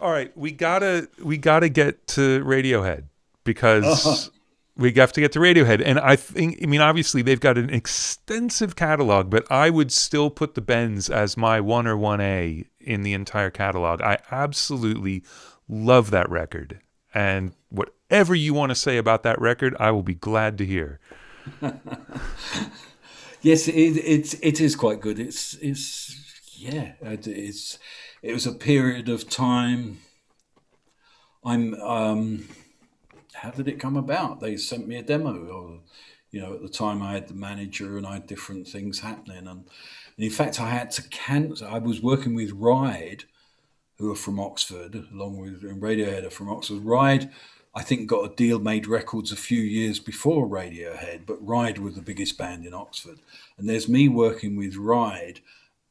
All right, we gotta get to Radiohead because we have to get to Radiohead, and I mean, obviously they've got an extensive catalog, but I would still put the Bends as my 1 or 1A in the entire catalog. I absolutely love that record, and whatever you want to say about that record, I will be glad to hear. Yes, it is quite good. It was a period of time. I'm How did it come about? They sent me a demo, or at the time I had the manager and I had different things happening, and in fact I had to cancel. I was working with Ride, who are from Oxford, along with and Radiohead are from Oxford. Ride, I think, got a deal, made records a few years before Radiohead, but Ride were the biggest band in Oxford. And there's me working with Ride,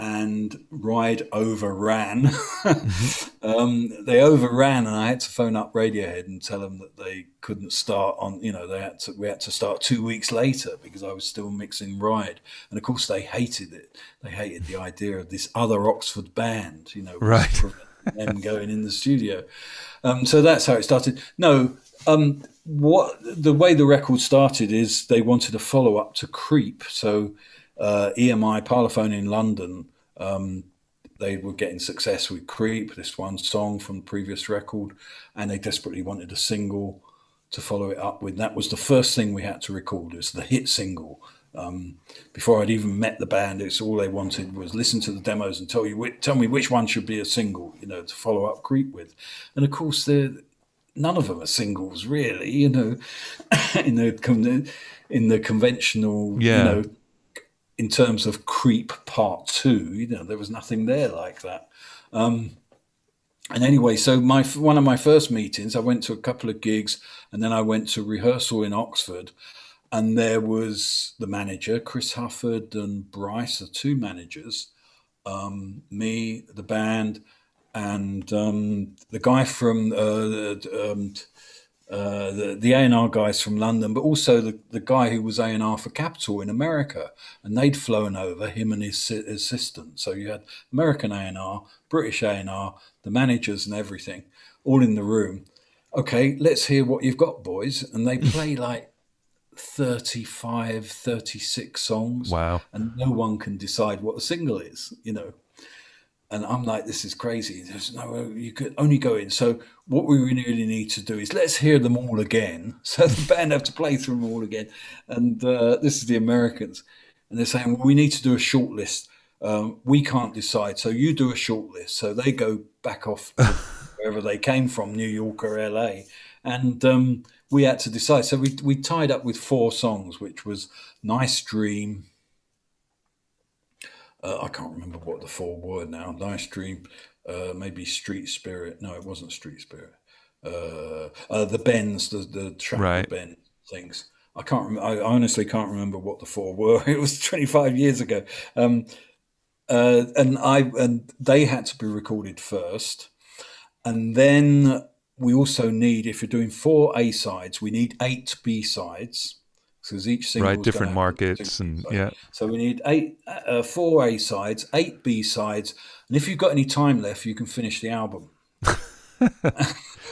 and Ride overran. They overran, and I had to phone up Radiohead and tell them that they couldn't start on. We had to start 2 weeks later because I was still mixing Ride, and of course they hated it. They hated the idea of this other Oxford band, was Right. preventing them going in the studio. So that's how it started. No, what the way the record started is they wanted a follow up to Creep. So EMI Parlophone in London, they were getting success with Creep, this one song from the previous record, and they desperately wanted a single to follow it up with. That was the first thing we had to record, was the hit single. Before I'd even met the band, it's all they wanted was listen to the demos and tell me which one should be a single, to follow up Creep with. And of course, none of them are singles, really, in the conventional, Yeah. in terms of Creep Part 2, there was nothing there like that. And anyway, so one of my first meetings, I went to a couple of gigs, and then I went to rehearsal in Oxford, and there was the manager, Chris Hufford and Bryce, the two managers, me, the band, and the guy from the A&R guys from London, but also the guy who was A&R for Capitol in America, and they'd flown over, him and his assistant. So you had American A&R, British A&R, the managers and everything, all in the room. Okay, let's hear what you've got, boys. And they play like 35, 36 songs, Wow. and no one can decide what a single is, And I'm like, this is crazy. There's no, you could only go in. So what we really need to do is let's hear them all again. So the band have to play through them all again. And this is the Americans. And they're saying, well, we need to do a short list. We can't decide. So you do a short list. So they go back off to wherever they came from, New York or LA. And we had to decide. So we tied up with 4 songs, which was Nice Dream. I can't remember what the 4 were now. Nice Dream, maybe Street Spirit. No, it wasn't Street Spirit. The Bends, the track Right. the Bends things. I can't. I honestly can't remember what the 4 were. It was 25 years ago. And they had to be recorded first, and then we also need, if you're doing 4 A sides, we need 8 B sides. Because each single Right. is going to Different have markets and yeah. so we need 4 A sides, 8 B sides, and if you've got any time left, you can finish the album.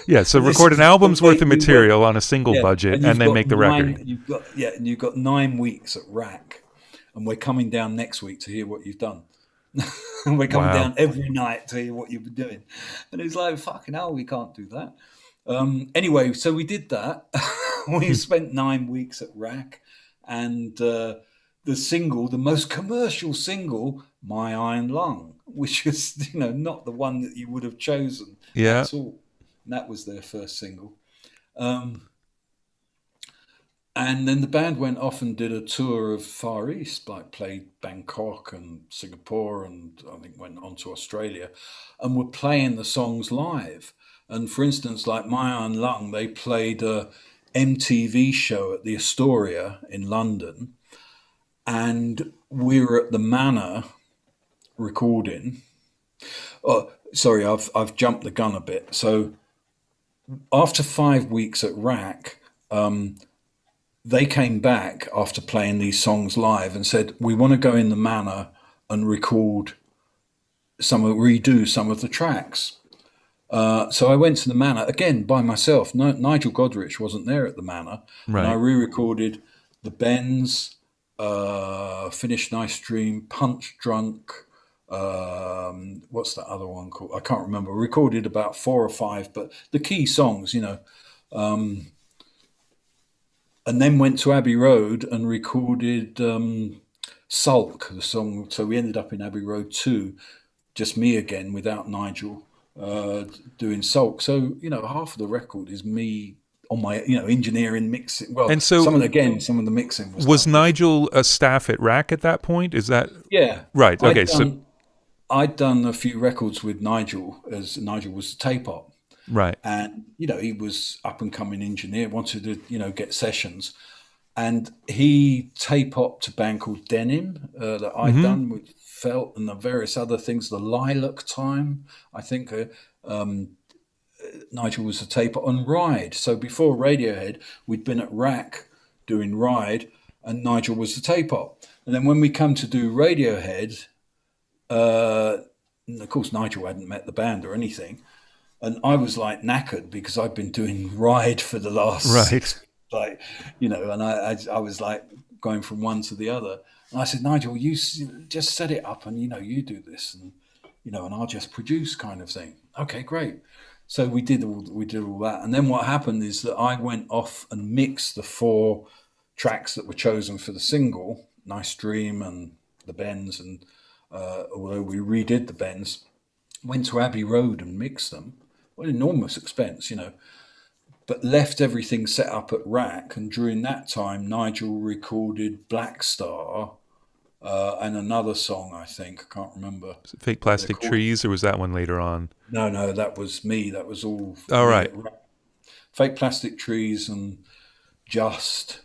Yeah. So This record an is the album's way worth of we work. material on a single Yeah, budget you've and then got make the record. and you've got 9 weeks at rack, and we're coming down next week to hear what you've done. And we're coming Wow. down every night to hear what you've been doing. And it's like, fucking hell, we can't do that. Anyway, so we did that. We spent 9 weeks at rack, and the single, the most commercial single, My Iron Lung, which is, not the one that you would have chosen Yeah. at all. And that was their first single. Um, and then the band went off and did a tour of Far East, like played Bangkok and Singapore, and I think went on to Australia, and were playing the songs live. And for instance, like My Iron Lung, they played a MTV show at the Astoria in London, and we were at the Manor recording. Oh, sorry, I've jumped the gun a bit. So after 5 weeks at Rack, they came back after playing these songs live and said, we want to go in the Manor and redo some of the tracks. So I went to the Manor again by myself. Nigel Godrich wasn't there at the Manor, and I Right. re-recorded the Bends, Finished Nice Dream, Punch Drunk. What's that other one called? I can't remember. Recorded about 4 or 5, but the key songs, and then went to Abbey Road and recorded Sulk, the song. So we ended up in Abbey Road 2, just me again without Nigel doing Sulk. So, half of the record is me on my, engineering, mixing. Well, And so some of the mixing was was done with. Nigel a staff at Rack at that point? Is that Yeah. right? I'd Okay. So done, I'd done a few records with Nigel, as Nigel was tape op. right. And, he was up and coming engineer, wanted to, get sessions. And he tape-opped a band called Denim that I'd Mm-hmm. done with Felt and the various other things, the Lilac Time, I think Nigel was a tape on Ride. So before Radiohead, we'd been at Rack doing Ride, and Nigel was the tape-op. And then when we come to do Radiohead, and of course Nigel hadn't met the band or anything, and I was like knackered because I'd been doing Ride for the last Right. 6, and I was like going from one to the other. And I said, Nigel, you just set it up, and you do this, and and I'll just produce, kind of thing. Okay, great. So we did all that, and then what happened is that I went off and mixed the 4 tracks that were chosen for the single, Nice Dream and the Bends, and although we redid the Bends, went to Abbey Road and mixed them. Well, enormous expense, but left everything set up at Rack. And during that time, Nigel recorded Black Star and another song, I think. I can't remember Fake what they're Plastic called. Trees, or was that one later on? No, that was me. That was all All me right. at Rack. Fake Plastic Trees and Just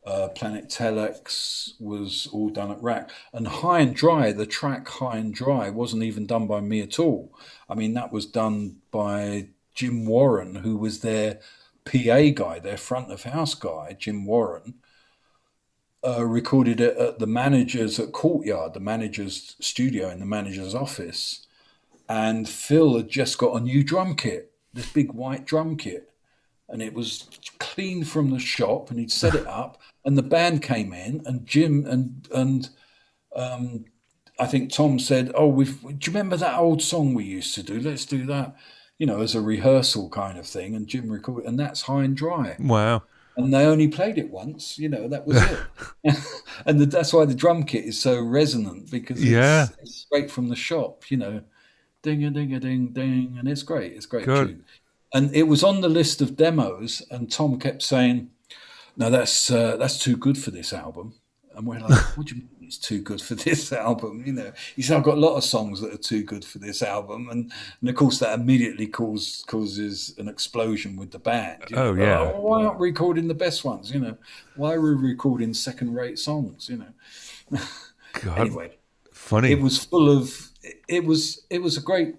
Planet Telex was all done at Rack. And High and Dry, the track High and Dry, wasn't even done by me at all. I mean, that was done by Jim Warren, who was their PA guy, their front of house guy. Jim Warren recorded it at the manager's at Courtyard, the manager's studio in the manager's office. And Phil had just got a new drum kit, this big white drum kit. And it was clean from the shop, and he'd set it up, and the band came in, and Jim and I think Tom said, "Oh, do you remember that old song we used to do? Let's do that, as a rehearsal kind of thing." And Jim recorded, and that's High and Dry. Wow. And they only played it once, that was it. And that's why the drum kit is so resonant, because Yeah. it's straight from the shop, ding a ding a ding ding, and it's great. It's a great Good. tune. And it was on the list of demos, and Tom kept saying, "No, that's too good for this album." And we're like, "What do you mean it's too good for this album?" He said, "I've got a lot of songs that are too good for this album," and of course that immediately causes an explosion with the band. Oh, yeah. "Oh, why aren't we recording the best ones? Why are we recording second-rate songs?" God. Anyway, Funny. it was full of. It was a great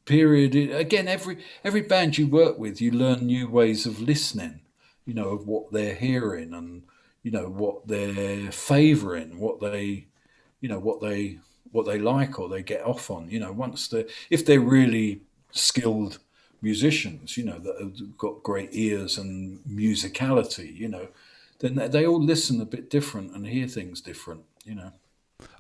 period. Again, every band you work with, you learn new ways of listening, of what they're hearing, and what they're favouring, what they like or they get off on. If they're really skilled musicians, that have got great ears and musicality, then they all listen a bit different and hear things different.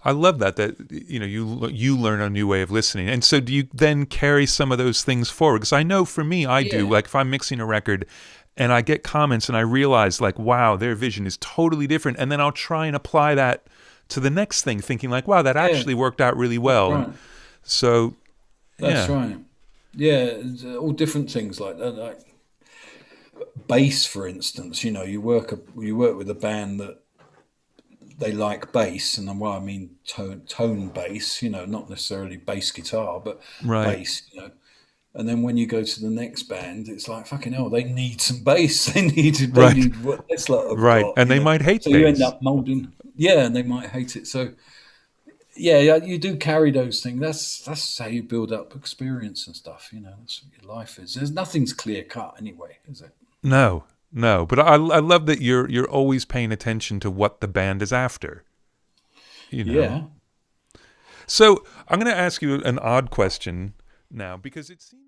I love that you learn a new way of listening. And so do you then carry some of those things forward? Because I know for me, I do. Yeah. Like if I'm mixing a record and I get comments and I realize like, wow, their vision is totally different. And then I'll try and apply that to the next thing, thinking like, wow, that actually worked out really well. Right. And so, That's yeah. right. Yeah, it's, all different things like that. Like bass, for instance. You work with a band that they like bass, and I mean tone bass. Not necessarily bass guitar, but Right. bass. And then when you go to the next band, it's like fucking hell. They need some bass. They need what this lot have Right. got, And they might hate So you end bass. up molding. Yeah, and they might hate it. So yeah, you do carry those things. That's how you build up experience and stuff. That's what your life is. Nothing's clear cut anyway, is it? No. But I love that you're always paying attention to what the band is after. Yeah. So I'm going to ask you an odd question now, because it seems